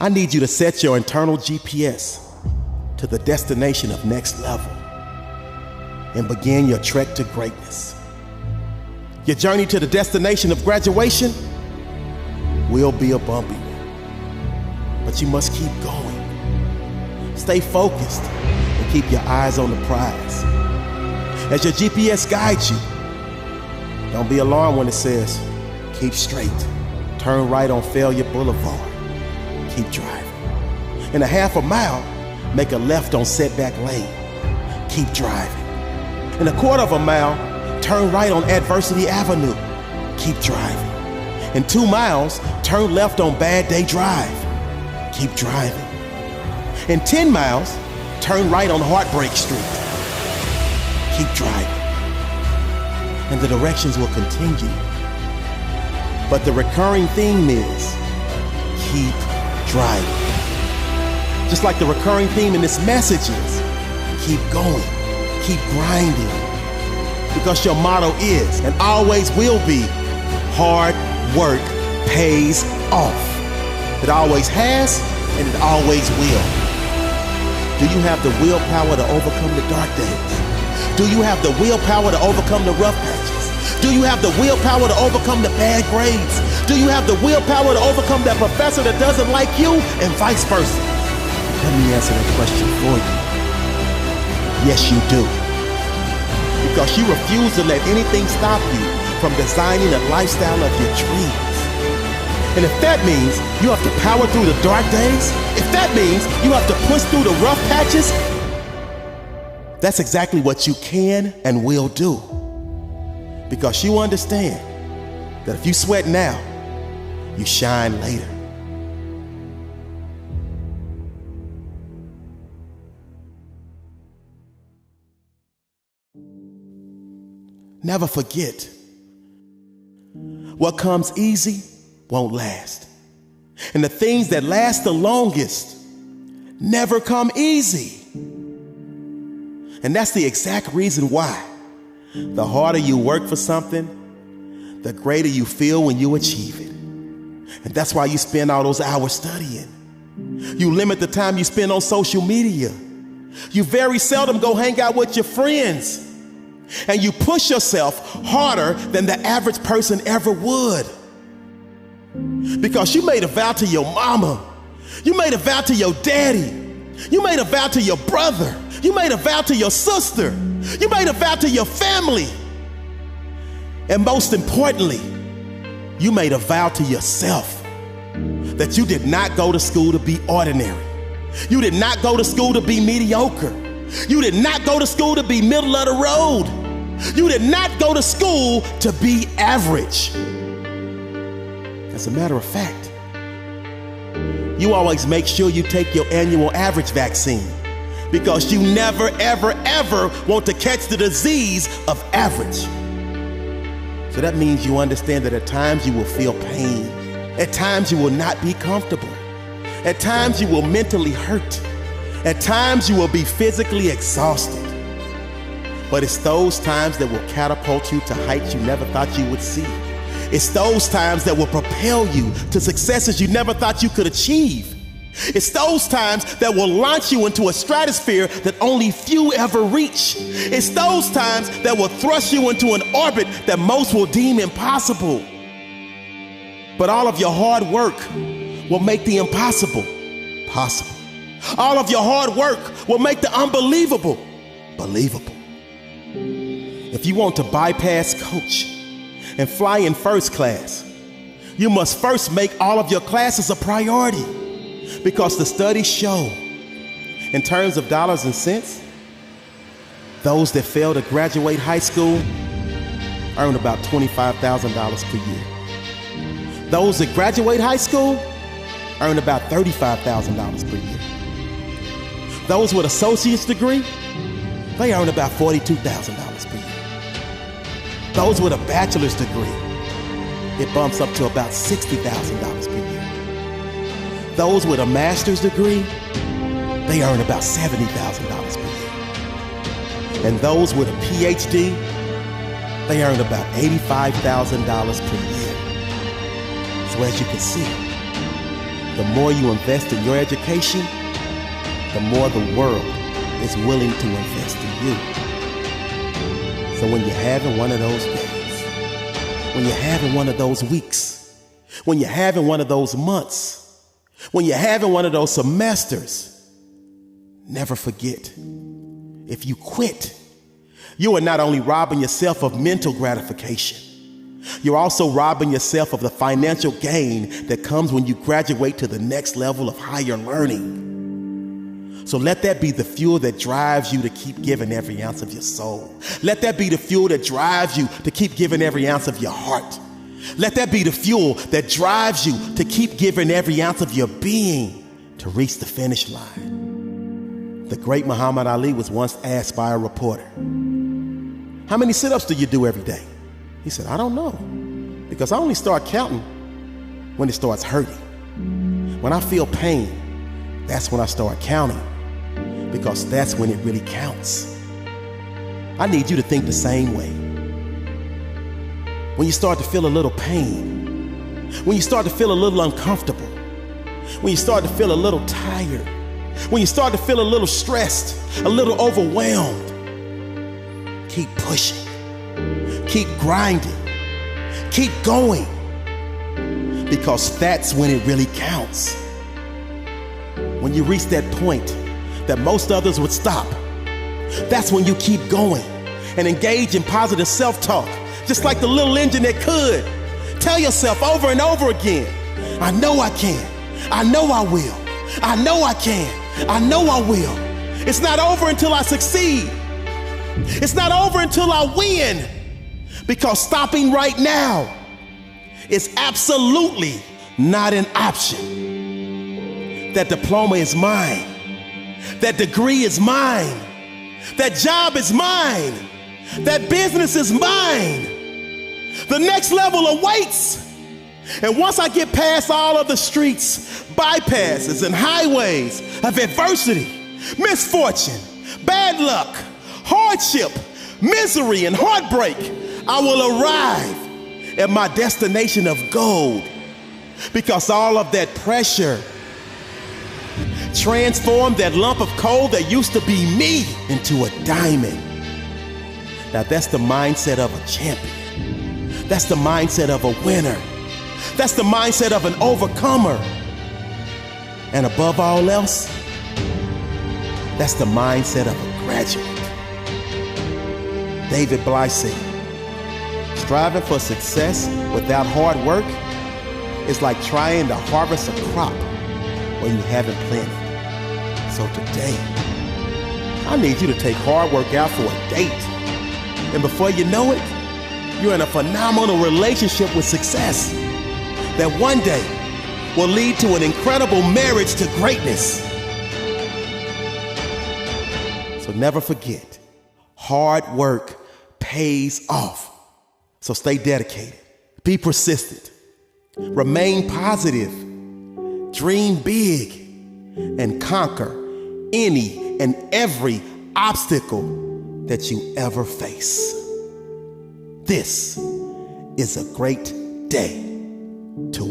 I need you to set your internal GPS to the destination of next level and begin your trek to greatness. Your journey to the destination of graduation will be a bumpy one, but you must keep going. Stay focused and keep your eyes on the prize. As your GPS guides you, don't be alarmed when it says, keep straight, turn right on Failure Boulevard, keep driving. In a half a mile, make a left on Setback Lane, keep driving. In a quarter of a mile, turn right on Adversity Avenue, keep driving. In 2 miles, turn left on Bad Day Drive, keep driving. In 10 miles, turn right on Heartbreak Street, keep driving. And the directions will continue. But the recurring theme is keep driving. Just like the recurring theme in this message is keep going, keep grinding. Because your motto is and always will be hard work pays off. It always has and it always will. Do you have the willpower to overcome the dark days? Do you have the willpower to overcome the rough patches? Do you have the willpower to overcome the bad grades? Do you have the willpower to overcome that professor that doesn't like you and vice versa? Let me answer that question for you. Yes, you do. Because you refuse to let anything stop you from designing a lifestyle of your dreams. And if that means you have to power through the dark days, if that means you have to push through the rough patches, that's exactly what you can and will do. Because you understand that if you sweat now, you shine later. Never forget, what comes easy won't last. And the things that last the longest never come easy. And that's the exact reason why the harder you work for something, the greater you feel when you achieve it. And that's why you spend all those hours studying. You limit the time you spend on social media. You very seldom go hang out with your friends. And you push yourself harder than the average person ever would. Because you made a vow to your mama. You made a vow to your daddy. You made a vow to your brother. You made a vow to your sister. You made a vow to your family. And most importantly, you made a vow to yourself that you did not go to school to be ordinary. You did not go to school to be mediocre. You did not go to school to be middle of the road. You did not go to school to be average. As a matter of fact, you always make sure you take your annual average vaccine because you never, ever, ever want to catch the disease of average. So that means you understand that at times you will feel pain. At times you will not be comfortable. At times you will mentally hurt. At times you will be physically exhausted. But it's those times that will catapult you to heights you never thought you would see. It's those times that will propel you to successes you never thought you could achieve. It's those times that will launch you into a stratosphere that only few ever reach. It's those times that will thrust you into an orbit that most will deem impossible. But all of your hard work will make the impossible possible. All of your hard work will make the unbelievable believable. If you want to bypass coach and fly in first class, you must first make all of your classes a priority. Because the studies show, in terms of dollars and cents, those that fail to graduate high school earn about $25,000 per year. Those that graduate high school earn about $35,000 per year. Those with associate's degree, they earn about $42,000 per year. Those with a bachelor's degree, it bumps up to about $60,000 per year. Those with a master's degree, they earn about $70,000 per year. And those with a PhD, they earn about $85,000 per year. So as you can see, The more you invest in your education, the more the world is willing to invest in you. So when you're having one of those days, when you're having one of those weeks, when you're having one of those months, when you're having one of those semesters, never forget, if you quit, you are not only robbing yourself of mental gratification, you're also robbing yourself of the financial gain that comes when you graduate to the next level of higher learning. So let that be the fuel that drives you to keep giving every ounce of your soul. Let that be the fuel that drives you to keep giving every ounce of your heart. Let that be the fuel that drives you to keep giving every ounce of your being to reach the finish line. The great Muhammad Ali was once asked by a reporter, "How many sit-ups do you do every day?" He said, "I don't know, because I only start counting when it starts hurting. When I feel pain, that's when I start counting, because that's when it really counts." I need you to think the same way. When you start to feel a little pain, when you start to feel a little uncomfortable, when you start to feel a little tired, when you start to feel a little stressed, a little overwhelmed, keep pushing. Keep grinding, keep going, because that's when it really counts. When you reach that point that most others would stop, that's when you keep going and engage in positive self-talk, just like the little engine that could. Tell yourself over and over again, "I know I can, I know I will, I know I can, I know I will." It's not over until I succeed. It's not over until I win. Because stopping right now is absolutely not an option. That diploma is mine. That degree is mine. That job is mine. That business is mine. The next level awaits. And once I get past all of the streets, bypasses, and highways of adversity, misfortune, bad luck, hardship, misery, and heartbreak, I will arrive at my destination of gold, because all of that pressure transformed that lump of coal that used to be me into a diamond. Now that's the mindset of a champion. That's the mindset of a winner. That's the mindset of an overcomer. And above all else, that's the mindset of a graduate. David Bly said, "Striving for success without hard work is like trying to harvest a crop when you haven't planted." So today, I need you to take hard work out for a date. And before you know it, you're in a phenomenal relationship with success that one day will lead to an incredible marriage to greatness. So never forget, hard work pays off. So stay dedicated, be persistent, remain positive, dream big, and conquer any and every obstacle that you ever face. This is a great day to